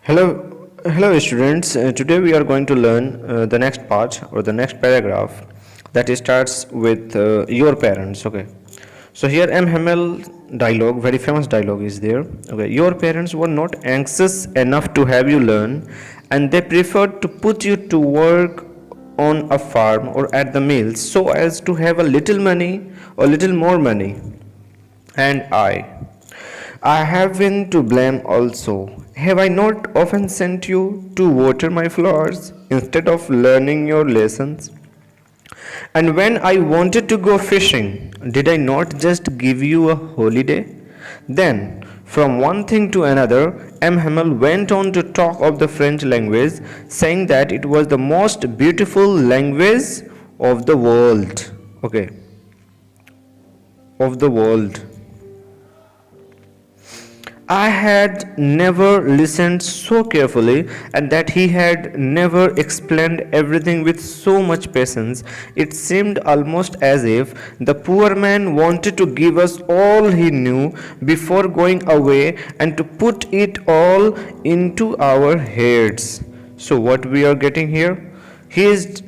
Hello students. Today we are going to learn the next part or the next paragraph that starts with your parents. Okay. So here M. Hamel dialogue, very famous dialogue is there. Okay. Your parents were not anxious enough to have you learn, and they preferred to put you to work on a farm or at the mills so as to have a little money or little more money. And I have been to blame also. Have I not often sent you to water my flowers instead of learning your lessons? And when I wanted to go fishing, did I not just give you a holiday? Then, from one thing to another, M. Hamel went on to talk of the French language, saying that it was the most beautiful language of the world. Okay, of the world. I had never listened so carefully, and that he had never explained everything with so much patience. It seemed almost as if the poor man wanted to give us all he knew before going away and to put it all into our heads. So, what we are getting here? He is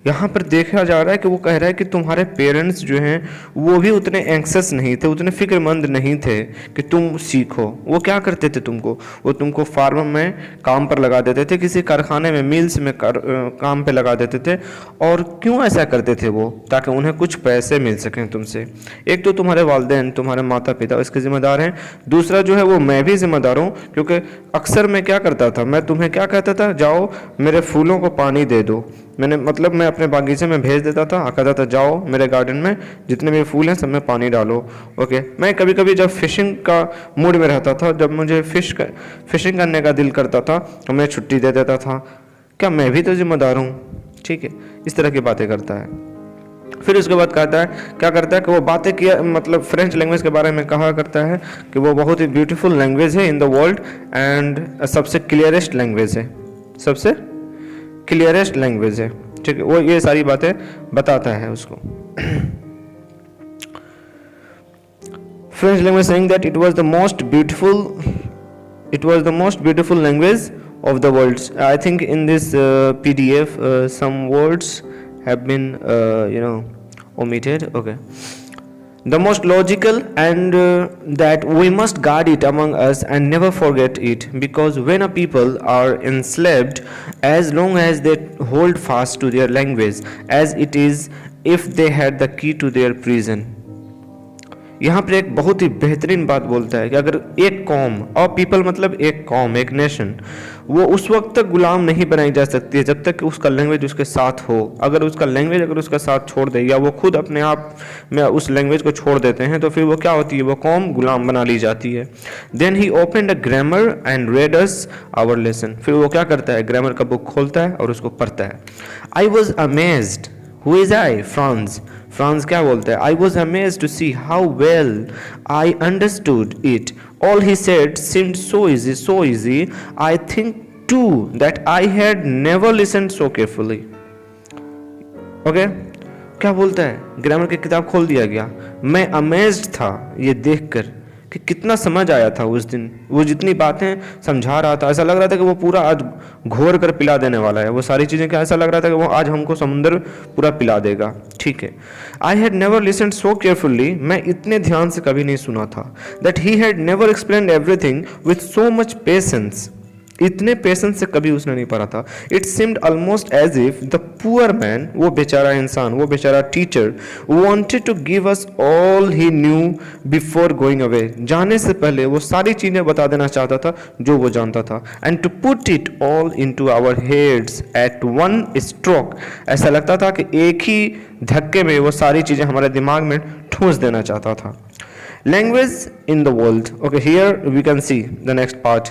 यहाँ पर देखा जा रहा है कि वो कह रहा है कि तुम्हारे पेरेंट्स जो हैं वो भी उतने एंक्सेस नहीं थे, उतने फिक्रमंद नहीं थे कि तुम सीखो। वो क्या करते थे वो तुमको फार्म में काम पर लगा देते थे, किसी कारखाने में, मिल्स में काम पे लगा देते थे। और क्यों ऐसा करते थे वो? ताकि उन्हें कुछ पैसे मिल सकें तुमसे। एक तो तुम्हारे वालिदैन, तुम्हारे माता पिता इसके ज़िम्मेदार हैं, दूसरा जो है वो मैं भी ज़िम्मेदार हूँ, क्योंकि अक्सर मैं क्या करता था, मैं तुम्हें क्या कहता था, जाओ मेरे फूलों को पानी दे दो। मैं अपने बागीचे में भेज देता था, कहता था जाओ मेरे गार्डन में जितने भी फूल हैं सब में पानी डालो। ओके, मैं कभी कभी जब फिशिंग का मूड में रहता था, जब मुझे फिशिंग करने का दिल करता था तो मैं छुट्टी दे देता था। क्या मैं भी तो जिम्मेदार हूँ? ठीक है, इस तरह की बातें करता है। फिर उसके बाद कहता है, क्या करता है कि वो बातें किया, मतलब फ्रेंच लैंग्वेज के बारे में कहा करता है कि वो बहुत ही ब्यूटीफुल लैंग्वेज है इन द वर्ल्ड एंड सबसे क्लियरेस्ट लैंग्वेज है, सबसे क्लियरेस्ट लैंग्वेज है। ठीक है, वो ये सारी बातें बताता है उसको। French language saying that it was the most beautiful language of the world. I think in this PDF some words have been omitted. Okay, the most logical, and that we must guard it among us and never forget it, because when a people are enslaved, as long as they hold fast to their language, as it is if they had the key to their prison. यहाँ पर एक बहुत ही बेहतरीन बात बोलता है कि अगर एक कौम, और पीपल मतलब एक कौम, एक नेशन, वो उस वक्त तक गुलाम नहीं बनाई जा सकती है जब तक कि उसका लैंग्वेज उसके साथ हो। अगर उसका लैंग्वेज उसका साथ छोड़ दे, या वो खुद अपने आप में उस लैंग्वेज को छोड़ देते हैं, तो फिर वो क्या होती है, वो कौम गुलाम बना ली जाती है। Then he opened a grammar and read us our lesson. फिर वो क्या करता है, ग्रामर का बुक खोलता है और उसको पढ़ता है। I was amazed, who is I? Franz क्या बोलता है? I was amazed to see how well I understood it. All he said seemed so easy. I think too that I had never listened so carefully. Okay? क्या बोलता है? Grammar की किताब खोल दिया गया। मैं अमेज्ड था ये देखकर कि कितना समझ आया था उस दिन। वो जितनी बातें समझा रहा था, ऐसा लग रहा था कि वो पूरा आज घोर कर पिला देने वाला है। वो सारी चीज़ें, क्या ऐसा लग रहा था कि वो आज हमको समुंदर पूरा पिला देगा। ठीक है। I had never listened so carefully, मैं इतने ध्यान से कभी नहीं सुना था। That he had never explained everything with so much patience, इतने पेशेंस से कभी उसने नहीं पढ़ा था। It seemed almost as if the poor man, वो बेचारा इंसान, वो बेचारा teacher, wanted to give us all he knew before going away. जाने से पहले वो सारी चीज़ें बता देना चाहता था जो वो जानता था। And to put it all into our heads at one stroke. ऐसा लगता था कि एक ही धक्के में वो सारी चीज़ें हमारे दिमाग में ठूंस देना चाहता था। Language in the world. Okay, here we can see the next part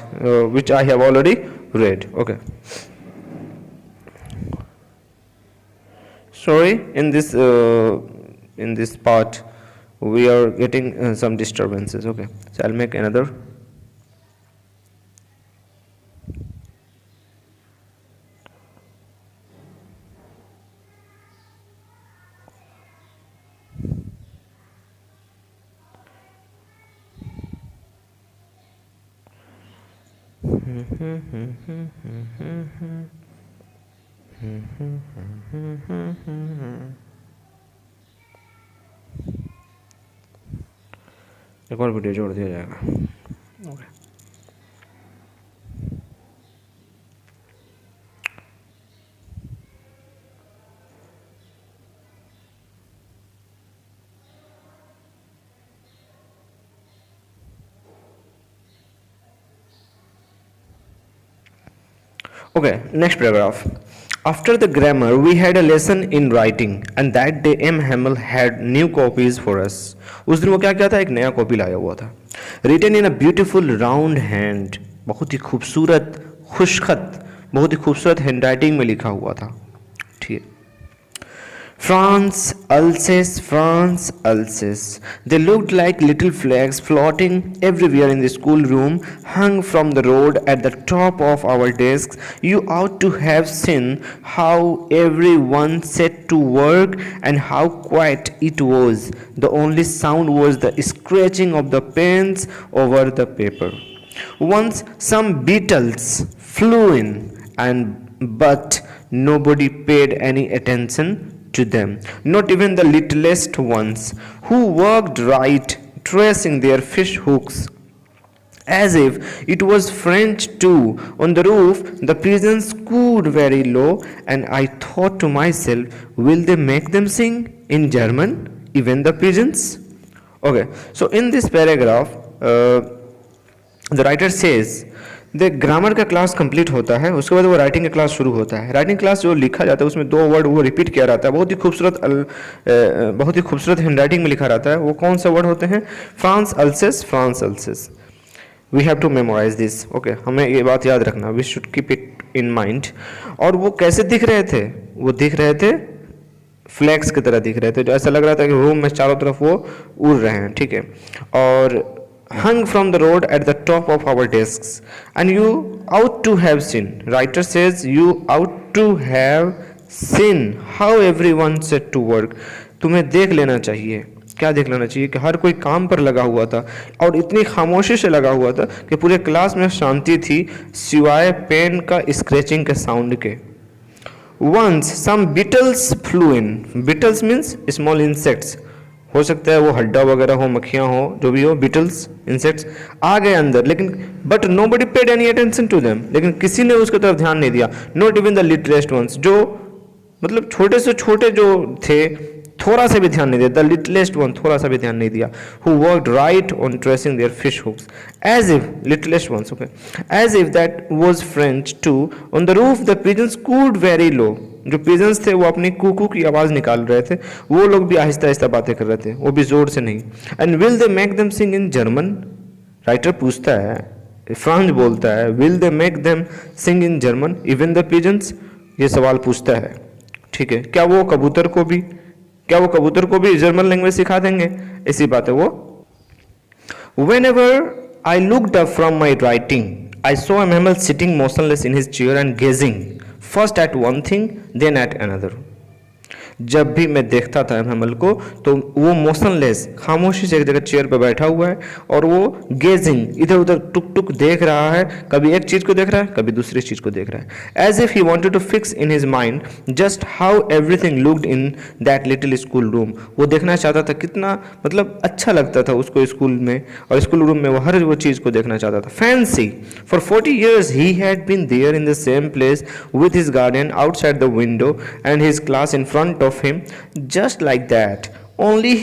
which I have already read. Okay, sorry, in this part we are getting some disturbances. Okay, so I'll make another. एक और video जोड़ दिया जाएगा। Okay Okay, next paragraph. After the grammar, we had a lesson in writing, and that day M. Hamel had new copies for us. उस दिन वो क्या किया था, एक नया कॉपी लाया हुआ था. Written in a beautiful round hand, बहुत ही खूबसूरत खुशखत, बहुत ही खूबसूरत हैंडराइटिंग में लिखा हुआ था. ठीक है. France, Alsace, France, Alsace. They looked like little flags floating everywhere in the schoolroom, hung from the road at the top of our desks. You ought to have seen how everyone set to work and how quiet it was. The only sound was the scratching of the pens over the paper. Once some beetles flew in, but nobody paid any attention to them, not even the littlest ones, who worked right, tracing their fish hooks as if it was French too. On the roof, the pigeons cooed very low, and I thought to myself, will they make them sing in German, even the pigeons? Okay, so in this paragraph, the writer says the grammar का class complete होता है, उसके बाद वो writing का class शुरू होता है. राइटिंग क्लास जो लिखा जाता है उसमें दो वर्ड वो रिपीट किया रहता है, बहुत ही खूबसूरत हैंड राइटिंग में लिखा रहता है. वो कौन से वर्ड होते हैं? Franz Alsace, Franz Alsace. We have to memorise this. Okay, हमें ये बात याद रखना, we should keep it in mind. और वो कैसे दिख रहे थे? वो दिख रहे थे फ्लैग्स की तरह दिख रहे थे, जो ऐसा लग रहा था कि रूम में चारों तरफ वो उड़ रहे हैं. ठीक है. और hung from the road at the top of our desks, and you ought to have seen, writer says, you ought to have seen how everyone set to work. तुम्हें देख लेना चाहिए. क्या देख लेना चाहिए? कि हर कोई काम पर लगा हुआ था, और इतनी खामोशी से लगा हुआ था कि पूरे क्लास में शांति थी सिवाय पेन का स्क्रैचिंग के साउंड के. Once some beetles flew in. Beetles means small insects. हो सकता है वो हड्डा वगैरह हो, मक्खियाँ हो, जो भी हो, बीटल्स, इंसेक्ट्स आ गए अंदर, लेकिन but nobody paid any attention to them, लेकिन किसी ने उसकी तरफ ध्यान नहीं दिया. Not even the littlest ones, जो मतलब छोटे से छोटे जो थे, थोड़ा सा भी ध्यान नहीं दिया. द लिटलेस्ट वन, थोड़ा सा भी ध्यान नहीं दिया. Who worked right on tracing their fish hooks as if, littlest ones, okay, as if that was French too. On the roof the pigeons cooed very low. जो पिजन्स थे वो अपनी कुकू की आवाज़ निकाल रहे थे, वो लोग भी आहिस्ता आहिस्ता बातें कर रहे थे, वो भी जोर से नहीं. And will they make them sing in German? Writer पूछता है, फ्रांस बोलता है, will they make them sing in German even the pigeons? ये सवाल पूछता है. ठीक है. क्या वो कबूतर को भी जर्मन लैंग्वेज सिखा देंगे? ऐसी बात है वो. Whenever I looked up from my writing, I saw a mammal sitting motionless in his chair and gazing first at one thing, then at another. जब भी मैं देखता था मैमल को तो वो मोशनलेस, खामोशी से एक जगह चेयर पर बैठा हुआ है, और वो गेजिंग, इधर उधर टुक टुक देख रहा है, कभी एक चीज़ को देख रहा है, कभी दूसरी चीज़ को देख रहा है. As if he wanted to fix in his mind just how everything looked in that little school room. वो देखना चाहता था कितना मतलब अच्छा लगता था उसको स्कूल में, और स्कूल रूम में वो हर वो चीज़ को देखना चाहता था. Fancy for 40 years he had been there in the same place with his guardian outside the window and his class in front of him, just like that, only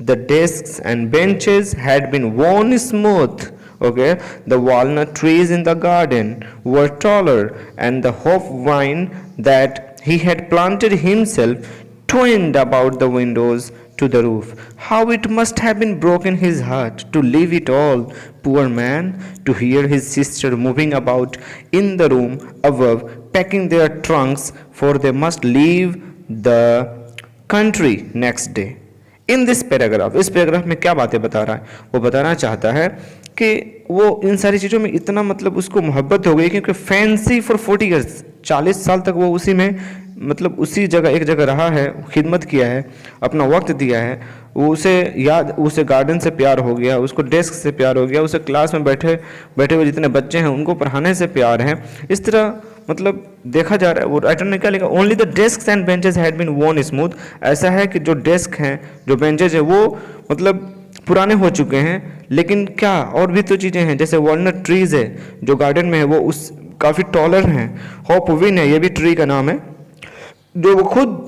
the desks and benches had been worn smooth. Okay, the walnut trees in the garden were taller, and the hop vine that he had planted himself twined about the windows to the roof. How it must have been broken his heart to leave it all, poor man, to hear his sister moving about in the room above, packing their trunks, for they must leave the country next day. In this paragraph, इस paragraph में क्या बातें बता रहा है? वो बताना चाहता है कि वो इन सारी चीज़ों में इतना मतलब उसको मोहब्बत हो गई, क्योंकि फैंसी फॉर 40 years, 40 साल तक वो उसी में मतलब उसी जगह एक जगह रहा है, खिदमत किया है, अपना वक्त दिया है, उसे गार्डन से प्यार हो गया, उसको डेस्क से प्यार हो गया, उसे क्लास में बैठे हुए जितने बच्चे हैं उनको पढ़ाने से प्यार है। इस तरह मतलब देखा जा रहा है। वो राइटर ने क्या लिखा, only the desk and benches had been worn smooth. ऐसा है कि जो डेस्क हैं, जो बेंचेज है, वो मतलब पुराने हो चुके हैं, लेकिन क्या और भी तो चीज़ें हैं, जैसे वॉलनट ट्रीज है जो गार्डन में है, वो उस काफ़ी टॉलर हैं। हॉप विन है, ये भी ट्री का नाम है, जो वो खुद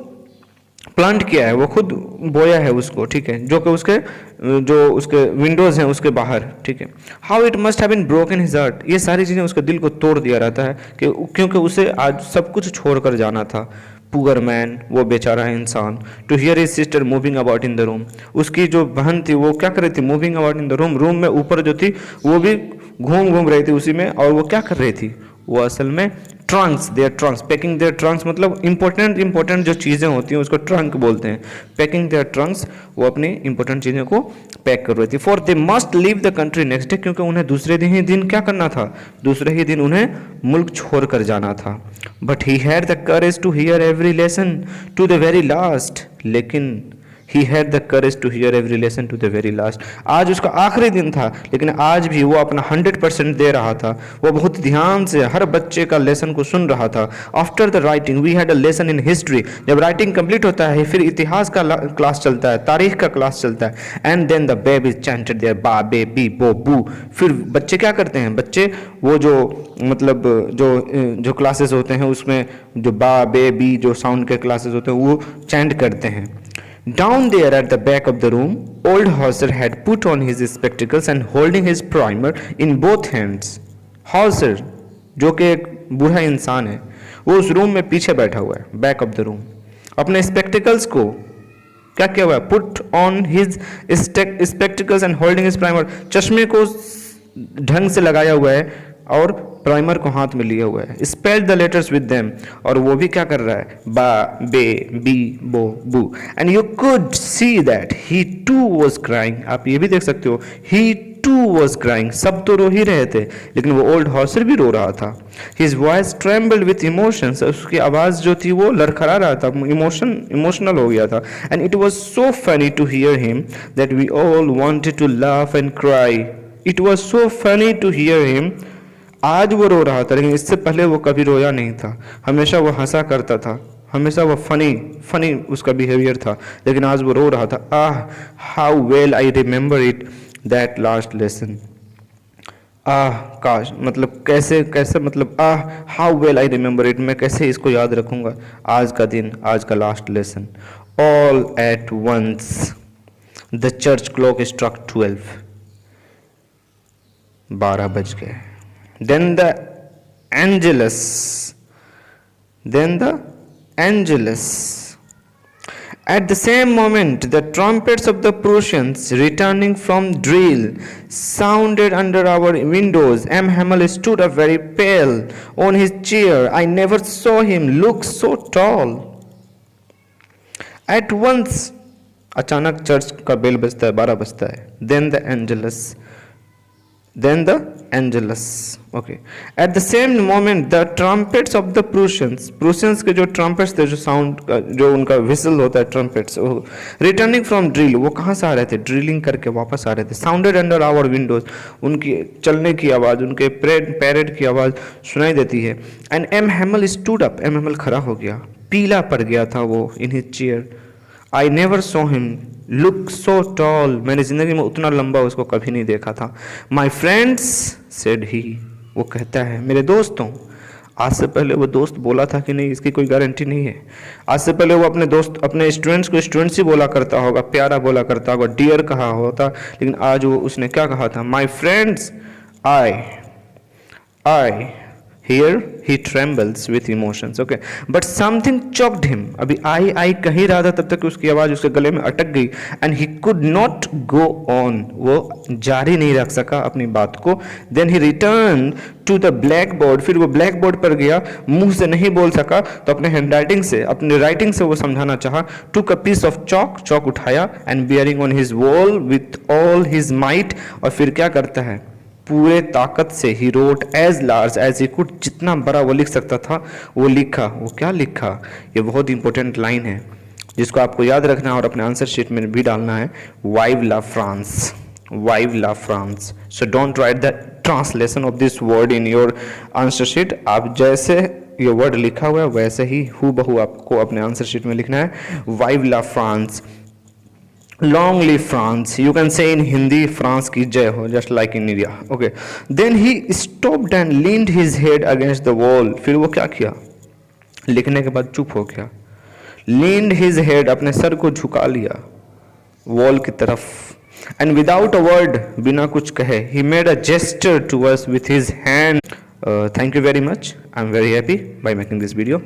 प्लांट किया है, वो खुद बोया है उसको, ठीक है, जो उसके विंडोज़ हैं उसके बाहर, ठीक है। How it must have been broken his heart, ये सारी चीज़ें उसके दिल को तोड़ दिया रहता है कि क्योंकि उसे आज सब कुछ छोड़कर जाना था। पुअर मैन, वो बेचारा इंसान, to hear his sister moving about in the room, उसकी जो बहन थी वो क्या कर रही थी, moving about in the room, room में ऊपर जो थी वो भी घूम रही थी उसी में, और वो क्या कर रही थी, वो असल में trunks, their trunks, packing their trunks, मतलब इंपॉर्टेंट जो चीज़ें होती हैं उसको ट्रंक बोलते हैं, पैकिंग देयर ट्रंक्स, वो अपनी इंपॉर्टेंट चीज़ों को पैक कर रही थी। For they must leave the country next day, क्योंकि उन्हें दूसरे दिन क्या करना था, दूसरे ही दिन उन्हें मुल्क छोड़ कर जाना था। But he had the courage to hear every lesson to the very last, लेकिन he had the courage to hear every lesson to the very last, आज उसका आखिरी दिन था, लेकिन आज भी वो अपना 100% दे रहा था, वो बहुत ध्यान से हर बच्चे का लेसन को सुन रहा था। After the writing we had a lesson in history, जब राइटिंग कंप्लीट होता है फिर इतिहास का क्लास चलता है, तारीख का क्लास चलता है। And then the baby chanted their ba be बी बो बू, फिर बच्चे क्या करते हैं, बच्चे वो जो मतलब जो क्लासेस होते हैं उसमें जो बा बे बी जो साउंड के क्लासेस होते हैं वो चैंट करते हैं। Down there at the back of the room, old Hauser had put on his spectacles and holding his primer in both hands. Hauser, जो कि एक बूढ़ा इंसान है, वो उस रूम में पीछे बैठा हुआ है, बैक ऑफ द रूम, अपने स्पेक्टिकल्स को क्या किया हुआ है, put on his spectacles and holding his primer, चश्मे को ढंग से लगाया हुआ है और प्राइमर को हाथ में लिया हुआ है। Spell the letters with them, और वो भी क्या कर रहा है, बा बे बी बो बू। And you could see that he too was crying, आप ये भी देख सकते हो, ही टू वॉज क्राइंग, सब तो रो ही रहे थे, लेकिन वो ओल्ड हॉर्सर भी रो रहा था। His voice trembled with emotions, उसकी आवाज़ जो थी वो लड़खड़ा रहा था, इमोशनल हो गया था। And it was so funny to hear him that we all wanted to laugh and cry. It was so funny to hear him, आज वो रो रहा था, लेकिन इससे पहले वो कभी रोया नहीं था, हमेशा वो हंसा करता था, हमेशा वो फनी उसका बिहेवियर था, लेकिन आज वो रो रहा था। Ah how well I remember it that last lesson, ah काश, मतलब कैसे मतलब ah how well I remember it, मैं कैसे इसको याद रखूंगा, आज का दिन, आज का last lesson. All at once the church clock struck 12, 12 बज गए। Then the Angelus. At the same moment, the trumpets of the Prussians returning from drill sounded under our windows. M. Hamel stood up very pale on his chair. I never saw him look so tall. At once, अचानक church का bell बजता है, 12 बजता है। Then the Angelus. Okay. At the same moment, the trumpets of the Prussians के जो trumpets थे, जो sound जो उनका whistle होता है, trumpets, returning from drill, वो कहाँ से आ रहे थे, ड्रिलिंग करके वापस आ रहे थे। Sounded under our windows, उनकी चलने की आवाज़, उनके पैरेड की आवाज़ सुनाई देती है। And M. Hamel stood up, M. Hamel खड़ा हो गया, पीला पड़ गया था वो in his chair. I never saw him look so tall, मैंने ज़िंदगी में उतना लंबा उसको कभी नहीं देखा था। My friends, said he, वो कहता है, मेरे दोस्तों, आज से पहले वो दोस्त बोला था कि नहीं इसकी कोई गारंटी नहीं है। आज से पहले वो अपने स्टूडेंट्स को स्टूडेंट्स ही बोला करता होगा, प्यारा बोला करता होगा, डियर कहा होता, लेकिन आज वो उसने क्या कहा था, My friends, I Here he trembles with emotions, okay, but something choked him. अभी I कह ही रहा था तब तक उसकी आवाज़ उसके गले में अटक गई, and he could not go on. वो जारी नहीं रख सका अपनी बात को. Then he returned to the blackboard. फिर वो ब्लैक बोर्ड पर गया, मुंह से नहीं बोल सका तो अपने हैंड राइटिंग से, अपने राइटिंग से वो समझाना चाहा. Took a piece of chalk उठाया, and bearing on his wall with all his might, और फिर क्या करता है, पूरे ताकत से he wrote as large as he could, जितना बड़ा वो लिख सकता था वो लिखा। वो क्या लिखा, ये बहुत इंपॉर्टेंट लाइन है जिसको आपको याद रखना है और अपने आंसर शीट में भी डालना है। Vive la France, vive la France. So don't write the translation of this word in your answer sheet. आप जैसे ये वर्ड लिखा हुआ है वैसे ही हूबहू आपको अपने आंसर शीट में लिखना है। Vive la France, long live France, you can say in Hindi France की जय हो, just like in India. Okay, then he stopped and leaned his head against the wall. फिर वो क्या किया, लिखने के बाद चुप हो गया। लीन्ड हिज हेड, अपने सर को झुका लिया वॉल की तरफ। एंड विदाउट अ वर्ड, बिना कुछ कहे, he made a gesture to us with his hand. Thank you very much. I'm very happy by making this video.